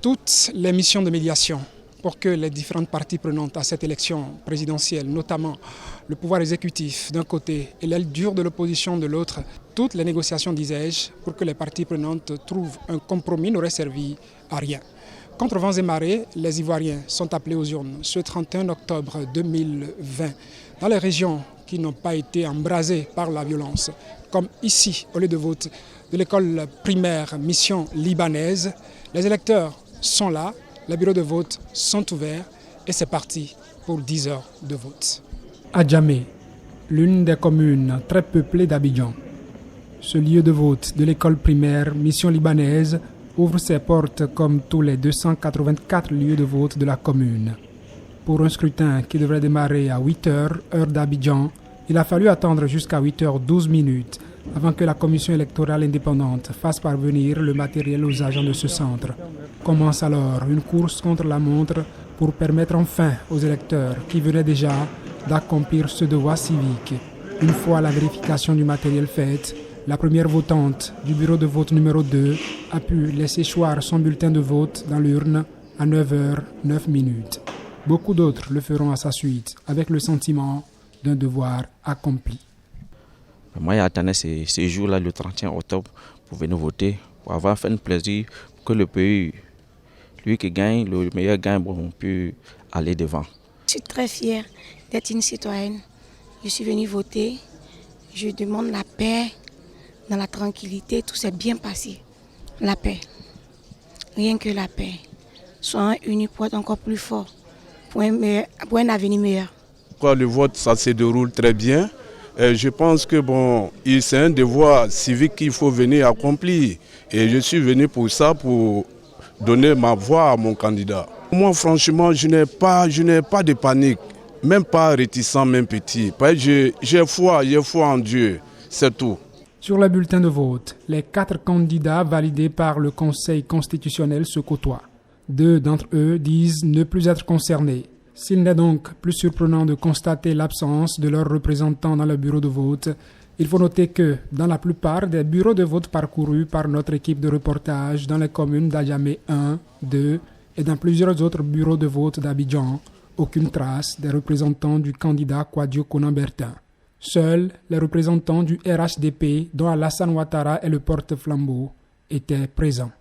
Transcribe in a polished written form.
toutes les missions de médiation pour que les différentes parties prenantes à cette élection présidentielle, notamment le pouvoir exécutif d'un côté et l'aile dure de l'opposition de l'autre, toutes les négociations, disais-je, pour que les parties prenantes trouvent un compromis n'auraient servi à rien. Contre vents et marées, les Ivoiriens sont appelés aux urnes ce 31 octobre 2020 dans les régions qui n'ont pas été embrasées par la violence, comme ici, au lieu de vote de l'école primaire Mission Libanaise. Les électeurs sont là, les bureaux de vote sont ouverts et c'est parti pour 10 heures de vote. Adjamé, l'une des communes très peuplées d'Abidjan. Ce lieu de vote de l'école primaire Mission Libanaise ouvre ses portes comme tous les 284 lieux de vote de la commune. Pour un scrutin qui devrait démarrer à 8h, heure d'Abidjan, il a fallu attendre jusqu'à 8h12 avant que la commission électorale indépendante fasse parvenir le matériel aux agents de ce centre. Commence alors une course contre la montre pour permettre enfin aux électeurs qui venaient déjà d'accomplir ce devoir civique. Une fois la vérification du matériel faite, la première votante du bureau de vote numéro 2 a pu laisser choir son bulletin de vote dans l'urne à 9h09. Beaucoup d'autres le feront à sa suite avec le sentiment d'un devoir accompli. Moi, j'attendais ces jours-là, le 31 octobre, pour venir voter, pour avoir fait un plaisir, pour que le pays, lui qui gagne, le meilleur gagne, on peut aller devant. Je suis très fière d'être une citoyenne. Je suis venue voter. Je demande la paix, dans la tranquillité, tout s'est bien passé. La paix, rien que la paix. Soyons unis pour être encore plus forts, pour un avenir meilleur. Le vote, ça se déroule très bien. Je pense que c'est un devoir civique qu'il faut venir accomplir. Et je suis venu pour ça, pour donner ma voix à mon candidat. Moi, franchement, je n'ai pas de panique, même pas réticent, même petit. J'ai foi en Dieu, c'est tout. Sur le bulletin de vote, les 4 candidats validés par le Conseil constitutionnel se côtoient. 2 d'entre eux disent ne plus être concernés. S'il n'est donc plus surprenant de constater l'absence de leurs représentants dans le bureau de vote, il faut noter que, dans la plupart des bureaux de vote parcourus par notre équipe de reportage dans les communes d'Adjamé 1, 2 et dans plusieurs autres bureaux de vote d'Abidjan, aucune trace des représentants du candidat Kouadio Konan Bertin. Seuls les représentants du RHDP, dont Alassane Ouattara est le porte-flambeau, étaient présents.